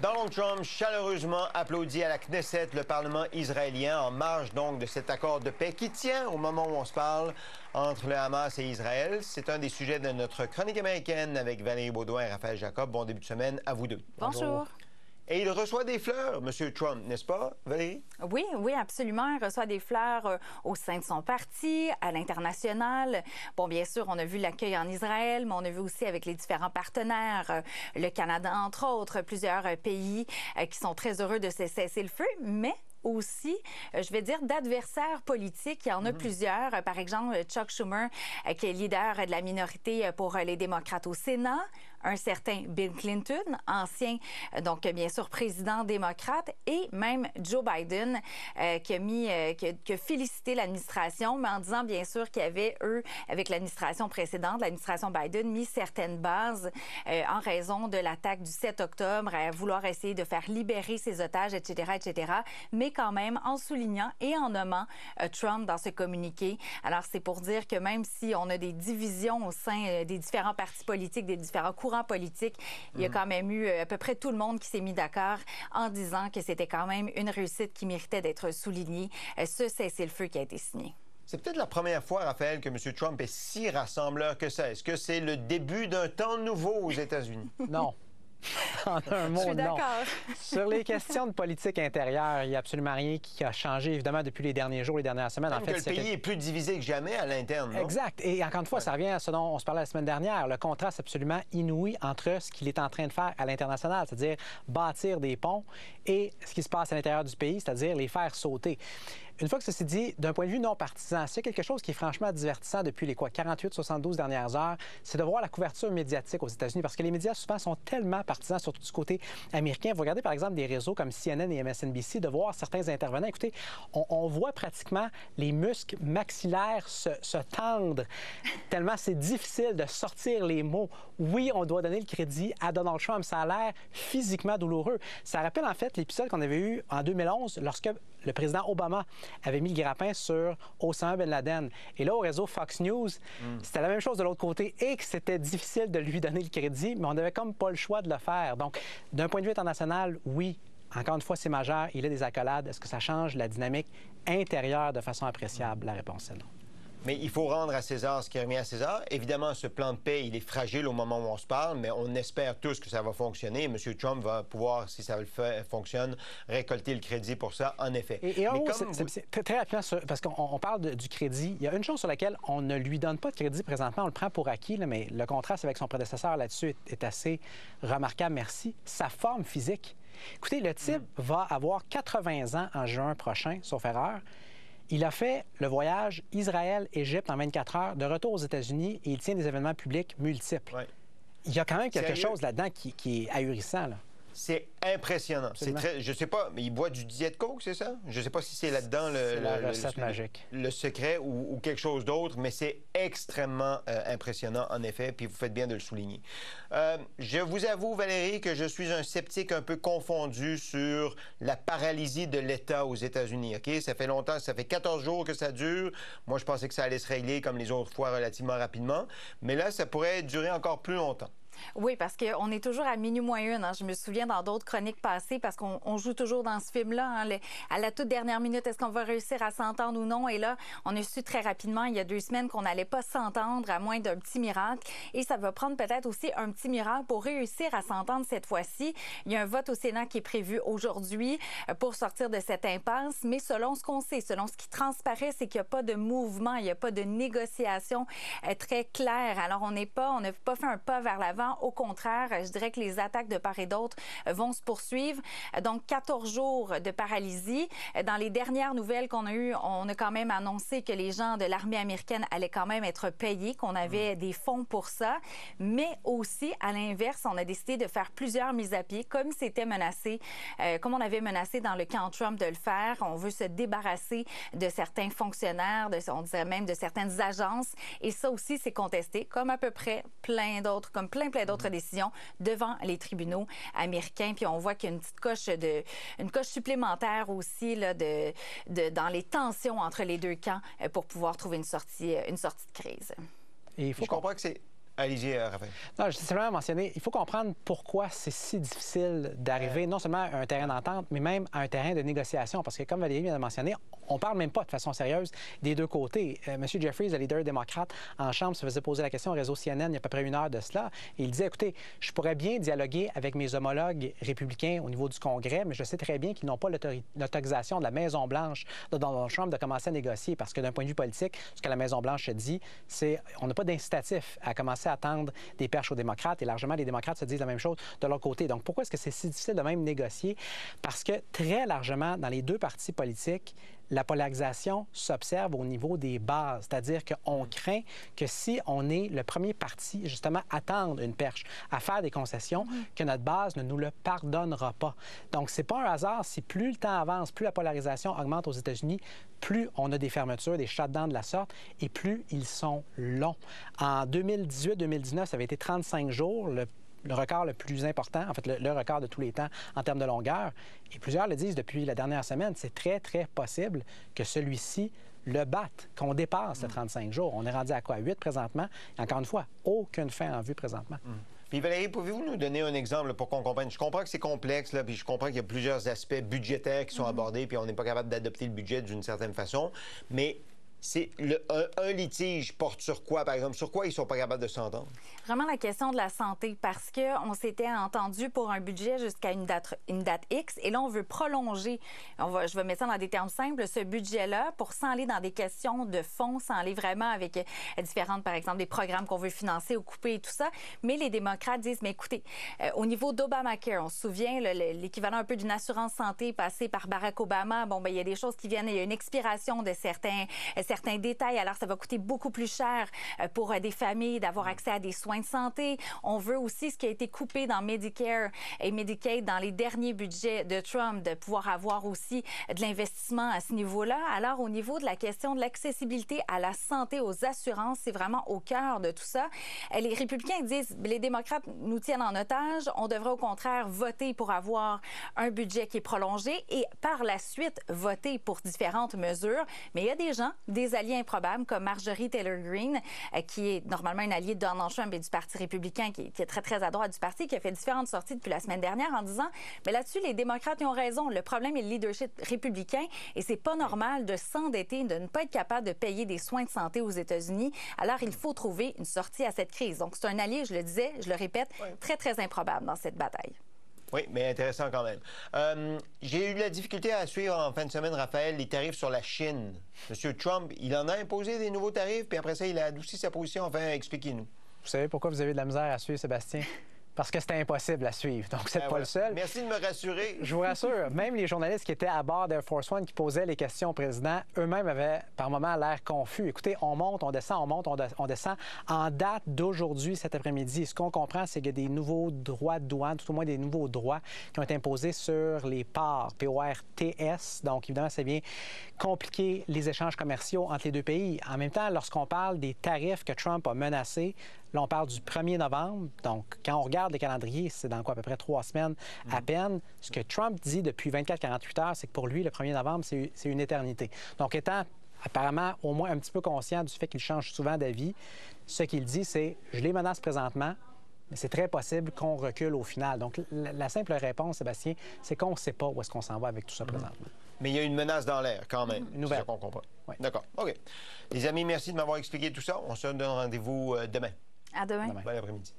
Donald Trump chaleureusement applaudit à la Knesset, le Parlement israélien, en marge donc de cet accord de paix qui tient au moment où on se parle entre le Hamas et Israël. C'est un des sujets de notre chronique américaine avec Valérie Baudouin et Raphaël Jacob. Bon début de semaine à vous deux. Bonjour. Et il reçoit des fleurs, M. Trump, n'est-ce pas, Valérie? Oui, absolument. Il reçoit des fleurs au sein de son parti, à l'international. Bon, bien sûr, on a vu l'accueil en Israël, mais on a vu aussi avec les différents partenaires, le Canada, entre autres, plusieurs pays qui sont très heureux de ce cessez-le-feu, mais aussi, je vais dire, d'adversaires politiques. Il y en a plusieurs. Par exemple, Chuck Schumer, qui est leader de la minorité pour les démocrates au Sénat. Un certain Bill Clinton, ancien, donc bien sûr, président démocrate, et même Joe Biden, qui a félicité l'administration, mais en disant, bien sûr, qu'il y avait, eux, avec l'administration précédente, l'administration Biden, mis certaines bases en raison de l'attaque du 7 octobre, à vouloir essayer de faire libérer ses otages, etc., etc., mais quand même en soulignant et en nommant Trump dans ce communiqué. Alors, c'est pour dire que même si on a des divisions au sein des différents partis politiques, des différents courants politiques, il y a quand même eu à peu près tout le monde qui s'est mis d'accord en disant que c'était quand même une réussite qui méritait d'être soulignée, ce cessez-le-feu qui a été signé. C'est peut-être la première fois, Raphaël, que M. Trump est si rassembleur que ça. Est-ce que c'est le début d'un temps nouveau aux États-Unis? Non. En un mot, je suis d'accord. Sur les questions de politique intérieure, il n'y a absolument rien qui a changé, évidemment, depuis les derniers jours, les dernières semaines. En fait, le pays est plus divisé que jamais à l'interne, non? Exact. Et encore une fois, ça revient à ce dont on se parlait la semaine dernière, le contraste absolument inouï entre ce qu'il est en train de faire à l'international, c'est-à-dire bâtir des ponts, et ce qui se passe à l'intérieur du pays, c'est-à-dire les faire sauter. Une fois que ceci dit, d'un point de vue non partisan, s'il y a quelque chose qui est franchement divertissant depuis les 48-72 dernières heures, c'est de voir la couverture médiatique aux États-Unis, parce que les médias souvent sont tellement partisans, surtout du côté américain. Vous regardez par exemple des réseaux comme CNN et MSNBC, de voir certains intervenants. Écoutez, on voit pratiquement les muscles maxillaires se tendre, tellement c'est difficile de sortir les mots. Oui, on doit donner le crédit à Donald Trump. Ça a l'air physiquement douloureux. Ça rappelle en fait l'épisode qu'on avait eu en 2011 lorsque le président Obama avait mis le grappin sur Osama Ben Laden. Et là, au réseau Fox News, c'était la même chose de l'autre côté et que c'était difficile de lui donner le crédit, mais on n'avait comme pas le choix de le faire. Donc, d'un point de vue international, oui, encore une fois, c'est majeur. Il y a des accolades. Est-ce que ça change la dynamique intérieure de façon appréciable? La réponse est non. Mais il faut rendre à César ce qui est remis à César. Évidemment, ce plan de paix, il est fragile au moment où on se parle, mais on espère tous que ça va fonctionner. M. Trump va pouvoir, si ça fonctionne, récolter le crédit pour ça, en effet. C'est très rapidement, parce qu'on parle du crédit. Il y a une chose sur laquelle on ne lui donne pas de crédit présentement. On le prend pour acquis, là, mais le contraste avec son prédécesseur là-dessus est assez remarquable, merci. Sa forme physique. Écoutez, le type va avoir 80 ans en juin prochain, sauf erreur. Il a fait le voyage Israël-Égypte en 24 heures, de retour aux États-Unis, et il tient des événements publics multiples. Ouais. Il y a quand même quelque chose là-dedans qui est ahurissant, là. C'est impressionnant. C'est très, je sais pas, mais il boit du Diet Coke, c'est ça? Je sais pas si c'est là-dedans la recette magique. Le secret ou quelque chose d'autre, mais c'est extrêmement impressionnant, en effet, puis vous faites bien de le souligner. Je vous avoue, Valérie, que je suis un sceptique un peu confondu sur la paralysie de l'État aux États-Unis. OK? Ça fait longtemps, ça fait 14 jours que ça dure. Moi, je pensais que ça allait se régler comme les autres fois relativement rapidement, mais là, ça pourrait durer encore plus longtemps. Oui, parce qu'on est toujours à minuit moins une. Hein. Je me souviens dans d'autres chroniques passées, parce qu'on joue toujours dans ce film-là. Hein, à la toute dernière minute, est-ce qu'on va réussir à s'entendre ou non? Et là, on a su très rapidement, il y a 2 semaines, qu'on n'allait pas s'entendre à moins d'un petit miracle. Et ça va prendre peut-être aussi un petit miracle pour réussir à s'entendre cette fois-ci. Il y a un vote au Sénat qui est prévu aujourd'hui pour sortir de cette impasse. Mais selon ce qu'on sait, selon ce qui transparaît, c'est qu'il n'y a pas de mouvement, il n'y a pas de négociation très claire. Alors, on n'a pas fait un pas vers l'avant. Au contraire, je dirais que les attaques de part et d'autre vont se poursuivre. Donc, 14 jours de paralysie. Dans les dernières nouvelles qu'on a eues, on a quand même annoncé que les gens de l'armée américaine allaient quand même être payés, qu'on avait des fonds pour ça. Mais aussi, à l'inverse, on a décidé de faire plusieurs mises à pied, comme c'était menacé, comme on avait menacé dans le camp Trump de le faire. On veut se débarrasser de certains fonctionnaires, on dirait même de certaines agences. Et ça aussi, c'est contesté, comme à peu près plein d'autres décisions devant les tribunaux américains. Puis on voit qu'il y a une coche supplémentaire aussi là, dans les tensions entre les deux camps pour pouvoir trouver une sortie de crise. Et je comprends que c'est... Allez-y, Raphaël. Non, je vais simplement mentionner, il faut comprendre pourquoi c'est si difficile d'arriver non seulement à un terrain d'entente, mais même à un terrain de négociation. Parce que, comme Valérie vient de mentionner, on ne parle même pas de façon sérieuse des deux côtés. M. Jeffries, le leader démocrate en Chambre, se faisait poser la question au réseau CNN il y a à peu près 1 heure de cela. Et il disait, écoutez, je pourrais bien dialoguer avec mes homologues républicains au niveau du Congrès, mais je sais très bien qu'ils n'ont pas l'autorisation de la Maison-Blanche de Donald Trump de commencer à négocier. Parce que d'un point de vue politique, ce que la Maison-Blanche dit, c'est qu'on n'a pas d'incitatif à commencer à tendre des perches aux démocrates. Et largement, les démocrates se disent la même chose de leur côté. Donc, pourquoi est-ce que c'est si difficile de même négocier? Parce que très largement, dans les deux partis politiques, la polarisation s'observe au niveau des bases, c'est-à-dire qu'on craint que si on est le premier parti, justement, à tendre une perche, à faire des concessions, que notre base ne nous le pardonnera pas. Donc, c'est pas un hasard si plus le temps avance, plus la polarisation augmente aux États-Unis, plus on a des fermetures, des shutdowns de la sorte, et plus ils sont longs. En 2018-2019, ça avait été 35 jours, le record le plus important, en fait, le record de tous les temps en termes de longueur. Et plusieurs le disent depuis la dernière semaine, c'est très, très possible que celui-ci le batte, qu'on dépasse le 35 jours. On est rendu à quoi? 8 présentement. Et encore une fois, aucune fin en vue présentement. Puis Valérie, pouvez-vous nous donner un exemple pour qu'on comprenne? Je comprends que c'est complexe, là, puis je comprends qu'il y a plusieurs aspects budgétaires qui sont abordés, puis on n'est pas capable d'adopter le budget d'une certaine façon, mais c'est un litige porte sur quoi, par exemple? Sur quoi ils ne sont pas capables de s'entendre? Vraiment la question de la santé, parce qu'on s'était entendu pour un budget jusqu'à une date X, et là, on veut prolonger, je vais mettre ça dans des termes simples, ce budget-là, pour s'en aller dans des questions de fonds, s'en aller vraiment avec différentes, par exemple, des programmes qu'on veut financer ou couper et tout ça. Mais les démocrates disent, mais écoutez, au niveau d'Obamacare, on se souvient, l'équivalent un peu d'une assurance santé passée par Barack Obama, bon, bien, il y a des choses qui viennent, il y a une expiration de certains détails. Alors, ça va coûter beaucoup plus cher pour des familles d'avoir accès à des soins de santé. On veut aussi ce qui a été coupé dans Medicare et Medicaid dans les derniers budgets de Trump, de pouvoir avoir aussi de l'investissement à ce niveau-là. Alors, au niveau de la question de l'accessibilité à la santé, aux assurances, c'est vraiment au cœur de tout ça. Les républicains disent, les démocrates nous tiennent en otage. On devrait au contraire voter pour avoir un budget qui est prolongé et par la suite voter pour différentes mesures. Mais il y a des gens, des alliés improbables comme Marjorie Taylor Greene, qui est normalement une alliée de Donald Trump et du Parti républicain, qui est très, très à droite du parti, qui a fait différentes sorties depuis la semaine dernière en disant, mais là-dessus, les démocrates ils ont raison. Le problème est le leadership républicain et c'est pas normal de s'endetter, de ne pas être capable de payer des soins de santé aux États-Unis. Alors, il faut trouver une sortie à cette crise. Donc, c'est un allié, je le disais, je le répète, très, très improbable dans cette bataille. Oui, mais intéressant quand même. J'ai eu de la difficulté à suivre en fin de semaine, Raphaël, les tarifs sur la Chine. M. Trump, il en a imposé des nouveaux tarifs, puis après ça, il a adouci sa position. Enfin, expliquez-nous. Vous savez pourquoi vous avez de la misère à suivre, Sébastien? Parce que c'était impossible à suivre. Donc, c'est pas le seul. Merci de me rassurer. Je vous rassure, même les journalistes qui étaient à bord d'Air Force One qui posaient les questions au président, eux-mêmes avaient par moments l'air confus. Écoutez, on monte, on descend, on monte, on descend. En date d'aujourd'hui, cet après-midi, ce qu'on comprend, c'est qu'il y a des nouveaux droits de douane, tout au moins des nouveaux droits qui ont été imposés sur les ports, PORTS. Donc, évidemment, ça vient compliquer les échanges commerciaux entre les deux pays. En même temps, lorsqu'on parle des tarifs que Trump a menacés, là, on parle du 1er novembre. Donc, quand on regarde le calendrier, c'est dans quoi, à peu près 3 semaines à peine. Ce que Trump dit depuis 24-48 heures, c'est que pour lui, le 1er novembre, c'est une éternité. Donc, étant apparemment au moins un petit peu conscient du fait qu'il change souvent d'avis, ce qu'il dit, c'est « je les menace présentement ». Mais c'est très possible qu'on recule au final. Donc, la simple réponse, Sébastien, c'est qu'on ne sait pas où est-ce qu'on s'en va avec tout ça présentement. Mais il y a une menace dans l'air, quand même. Une nouvelle. C'est ça qu'on comprend. Oui. D'accord. OK. Les amis, merci de m'avoir expliqué tout ça. On se donne rendez-vous demain. À demain. Bon après-midi.